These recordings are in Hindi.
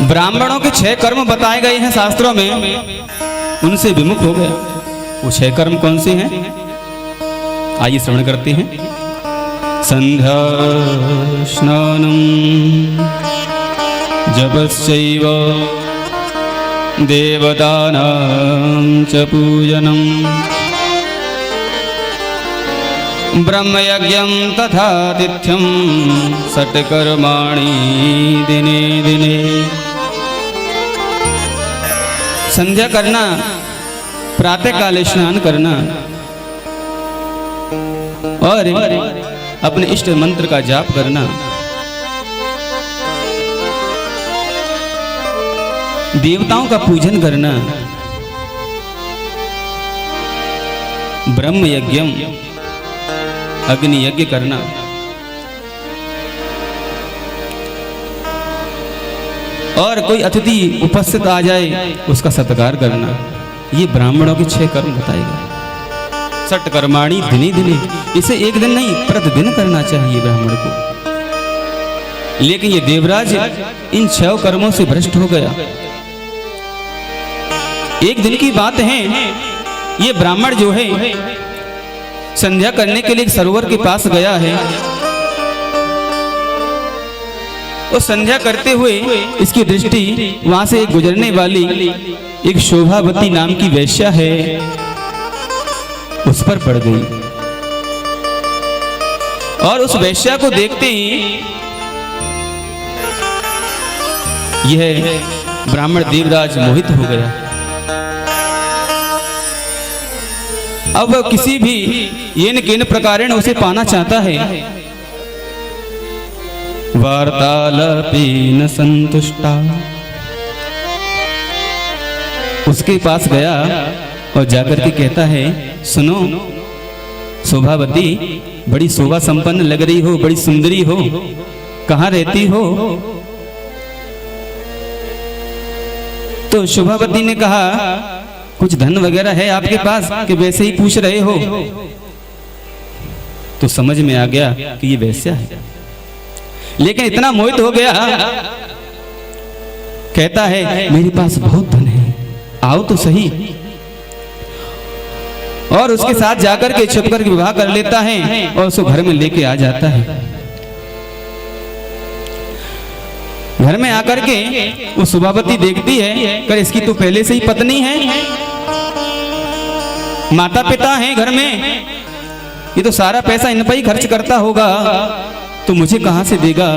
ब्राह्मणों के 6 कर्म बताए गए हैं शास्त्रों में, उनसे विमुख हो गया। वो 6 कर्म कौन से हैं? आइए श्रवण करते हैं। संध्या स्नानम जपश्चैव देवतानां च पूजनम ब्रह्मयज्ञं तथातिथ्यं षट्कर्माणि दिने दिने। संध्या करना, प्रातः काले स्नान करना और अपने इष्ट मंत्र का जाप करना, देवताओं का पूजन करना, ब्रह्म यज्ञम अग्नि यज्ञ करना, और कोई अतिथि उपस्थित आ जाए उसका सत्कार करना, ये ब्राह्मणों के 6 कर्म बताए गए। षट्कर्माणि दिने दिने, इसे एक दिन नहीं प्रतिदिन करना चाहिए ब्राह्मण को। लेकिन ये देवराज इन 6 कर्मों से भ्रष्ट हो गया। एक दिन की बात है, ये ब्राह्मण जो है संध्या करने के लिए एक सरोवर के पास गया है। और संध्या करते हुए इसकी दृष्टि वहां से एक गुजरने वाली एक शोभावती नाम की वेश्या है उस पर पड़ गई। और उस वेश्या को देखते ही यह ब्राह्मण देवराज मोहित हो गया। अब वह किसी भी येन केन प्रकारेण उसे पाना चाहता है। वार्तालापेन संतुष्टा, उसके पास गया और जाकर के कहता है, सुनो शोभावती, बड़ी शोभा संपन्न लग रही हो, बड़ी सुंदरी हो, कहाँ रहती हो? तो शोभावती ने कहा, कुछ धन वगैरह है आपके पास कि वैसे ही पूछ रहे हो? तो समझ में आ गया कि ये वैश्या है, लेकिन इतना मोहित हो गया, कहता है मेरे पास बहुत धन है, आओ तो सही। और उसके साथ जाकर के छुप कर विवाह कर लेता है और उसको घर में लेके आ जाता है। घर में आकर के वो शोभावती देखती है, कर इसकी तो पहले से ही पत्नी है, माता पिता हैं घर में, ये तो सारा पैसा इन पर ही खर्च करता होगा, तो मुझे कहां से देगा?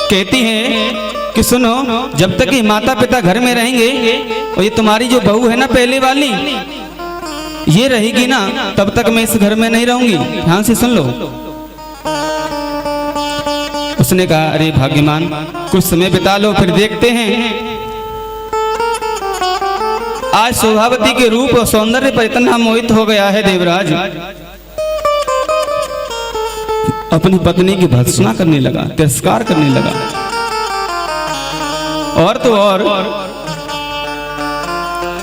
कहती है कि सुनो, जब तक ये माता पिता घर में रहेंगे और ये तुम्हारी जो बहू है ना पहले वाली, ये रहेगी ना, तब तक मैं इस घर में नहीं रहूंगी, ध्यान से सुन लो। उसने कहा, अरे भाग्यमान, कुछ समय बिता लो, फिर देखते हैं। आज शोभावती के रूप और सौंदर्य पर इतना मोहित हो गया है देवराज, अपनी पत्नी की भर्त्सना करने लगा, तिरस्कार करने लगा। और तो और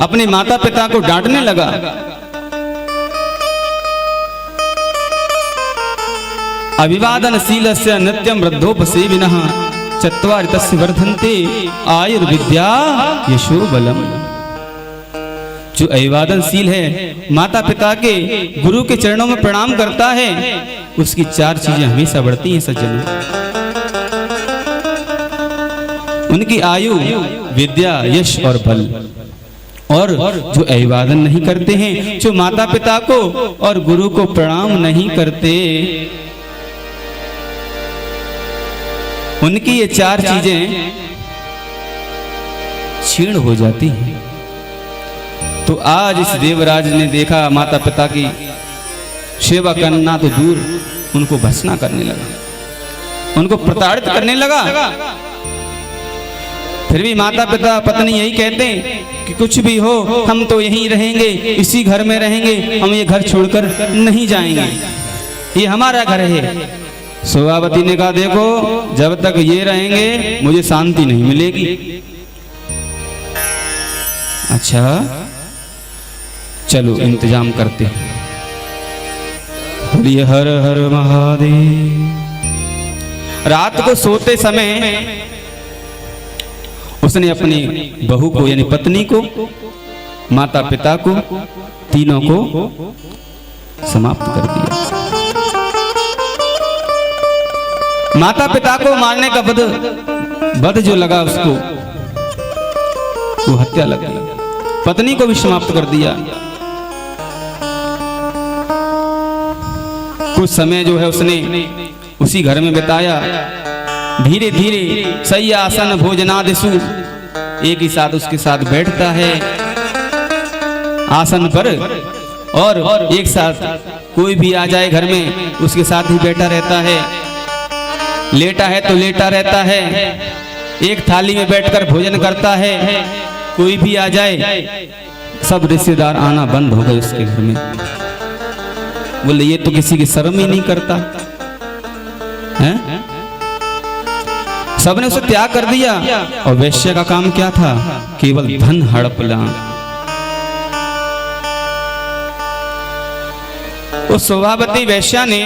अपने माता पिता को डांटने लगा। अभिवादनशीलस्य नित्यं वृद्धोपसेविनः चत्वारि तस्य वर्धन्ते आयुर्विद्या यशो बलम। जो अभिवादनशील है, माता पिता के गुरु के चरणों में प्रणाम करता है, उसकी 4 चीजें हमेशा बढ़ती हैं सज्जनों। उनकी आयु, विद्या, यश और बल। और जो अभिवादन नहीं करते हैं, जो माता पिता को और गुरु को प्रणाम नहीं करते, उनकी ये 4 चीजें क्षीण हो जाती हैं। तो आज इस देवराज ने देखा माता पिता की सेवा करना तो दूर, उनको भर्त्सना करने लगा, उनको प्रताड़ित करने लगा। फिर भी माता पिता पत्नी यही कहते हैं कि कुछ भी हो, हम तो यहीं रहेंगे, इसी घर में रहेंगे, हम ये घर छोड़कर नहीं जाएंगे, ये हमारा घर है। शोभावती ने कहा, देखो जब तक ये रहेंगे मुझे शांति नहीं मिलेगी। अच्छा चलो इंतजाम करते हैं। बोलिए हर हर महादेव। रात को सोते समय उसने अपनी बहू को यानी पत्नी को, माता पिता को, तीनों को समाप्त कर दिया। माता पिता को मारने का बद जो लगा उसको, वो हत्या लगी। पत्नी को भी समाप्त कर दिया। कुछ समय जो है उसने उसी घर में बिताया। धीरे धीरे सही आसन भोजनादिषु, एक ही साथ उसके साथ बैठता है आसन पर, और एक साथ कोई भी आ जाए घर में उसके साथ ही बैठा रहता है। लेटा है तो लेटा रहता है, एक थाली में बैठकर भोजन करता है। कोई भी आ जाए, सब रिश्तेदार आना बंद हो गए उसके घर में। बोले ये तो किसी की शर्म ही नहीं करता है। सबने उसे त्याग कर दिया। और वैश्य का काम क्या था? केवल धन हड़पना। उस शोभावती वैश्या ने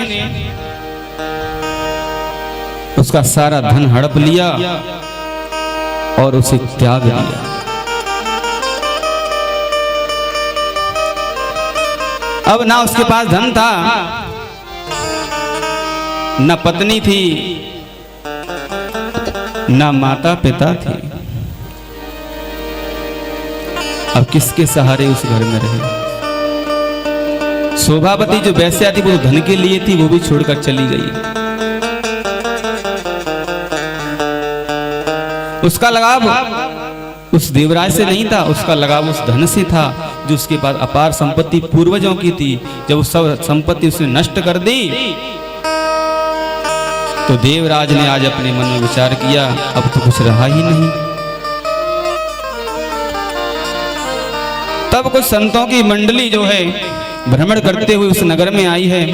उसका सारा धन हड़प लिया और उसे त्याग दिया। अब ना उसके पास धन था, न पत्नी थी, न माता पिता थे। अब किसके सहारे उस घर में रहे? शोभावती जो वैश्या थी वो धन के लिए थी, वो भी छोड़कर चली गई। उसका लगाव उस देवराज से नहीं था, उसका लगाव उस धन से था जो उसके पास अपार संपत्ति पूर्वजों की थी। जब उस सब संपत्ति उसने नष्ट कर दी तो देवराज ने आज अपने मन में विचार किया, अब तो कुछ रहा ही नहीं। तब कुछ संतों की मंडली जो है भ्रमण करते हुए उस नगर में आई है,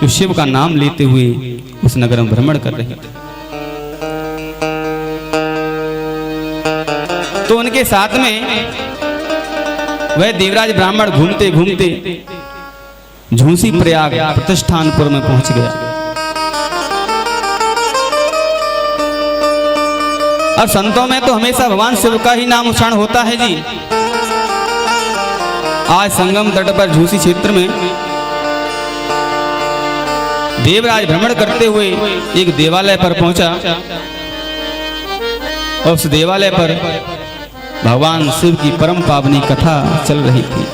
जो शिव का नाम लेते हुए उस नगर में भ्रमण कर रहे थे। तो उनके साथ में वह देवराज ब्राह्मण घूमते घूमते झूसी प्रयाग प्रतिष्ठानपुर में पहुंच गया। अब संतों में तो हमेशा भगवान शिव का ही नाम उच्चारण होता है जी। आज संगम तट पर झूसी क्षेत्र में देवराज भ्रमण करते हुए एक देवालय पर पहुंचा और उस देवालय पर भगवान शिव की परम पावनी कथा चल रही थी।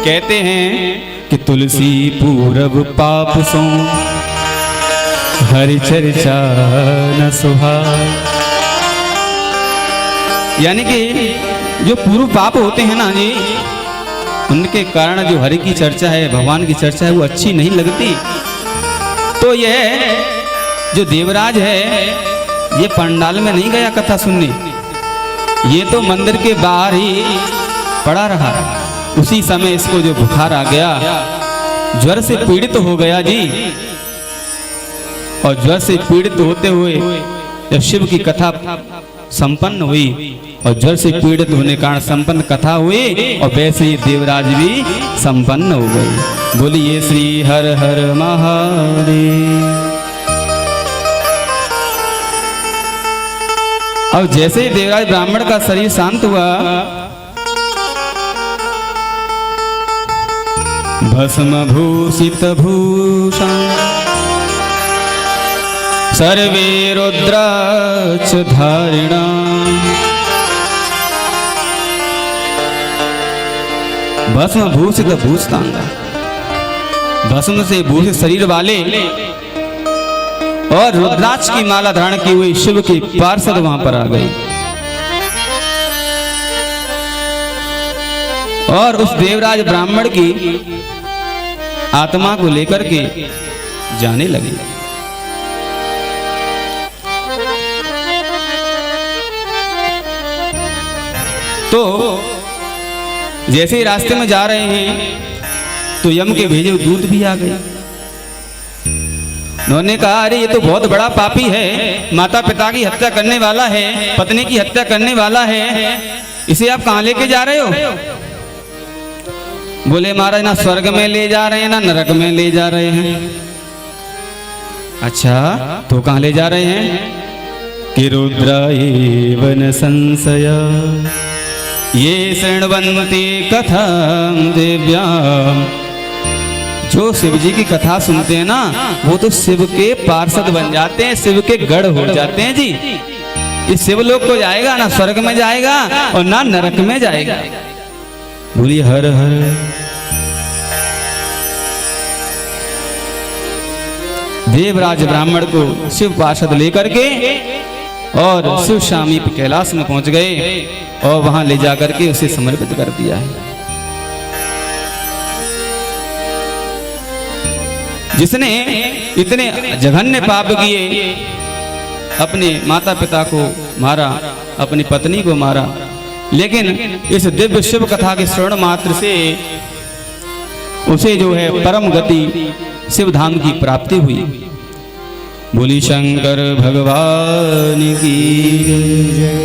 कहते हैं कि तुलसी पूरब पाप सो हरि चर्चा न सुहाए। यानी कि जो पूर्व पाप होते हैं ना जी, उनके कारण जो हरि की चर्चा है, भगवान की चर्चा है, वो अच्छी नहीं लगती। तो यह जो देवराज है ये पंडाल में नहीं गया कथा सुनने, ये तो मंदिर के बाहर ही पड़ा रहा। उसी समय इसको जो बुखार आ गया, ज्वर से पीड़ित हो गया जी। और ज्वर से पीड़ित होते हुए जब शिव की कथा संपन्न हुई और ज्वर से पीड़ित होने के कारण संपन्न कथा हुई, और वैसे ही देवराज भी संपन्न हो गए। बोलिए श्री हर हर महादेव। अब जैसे ही देवराज ब्राह्मण का शरीर शांत हुआ, भस्म भूषित भूषण सर्वे रुद्राक्ष धारिणा, भस्म भूषित भूषितांगा, भस्म से भूषित शरीर वाले और रुद्राक्ष की माला धारण की हुई शिव के पार्षद वहां पर आ गए और उस देवराज ब्राह्मण की आत्मा को लेकर के जाने लगे। तो जैसे ही रास्ते में जा रहे हैं तो यम के भेजे दूत भी आ गए। उन्होंने कहा, अरे ये तो बहुत बड़ा पापी है, माता पिता की हत्या करने वाला है, पत्नी की हत्या करने वाला है, इसे आप कहां लेके जा रहे हो? बोले महाराज ना स्वर्ग में ले जा रहे हैं ना नरक में ले जा रहे हैं। अच्छा तो कहाँ ले जा रहे हैं? कि रुद्राय वन संशय ये शृण्वन्ति कथां दिव्याम्। जो शिव जी की कथा सुनते हैं ना वो तो शिव के पार्षद बन जाते हैं, शिव के गढ़ हो जाते हैं जी। इस शिवलोक को जाएगा ना स्वर्ग में जाएगा और ना नरक में जाएगा। बोलिए हर हर। देवराज ब्राह्मण को शिव पार्षद लेकर के और शिव स्वामी कैलाश में पहुंच गए और वहां ले जाकर के उसे समर्पित कर दिया है। जिसने इतने जघन्य पाप किए, अपने माता पिता को मारा, अपनी पत्नी को मारा, लेकिन इस दिव्य शिव कथा के श्रवण मात्र से उसे जो है परम गति शिव धाम की प्राप्ति हुई। बोली शंकर भगवान की जय।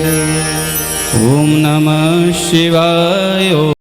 ओम नमः शिवाय।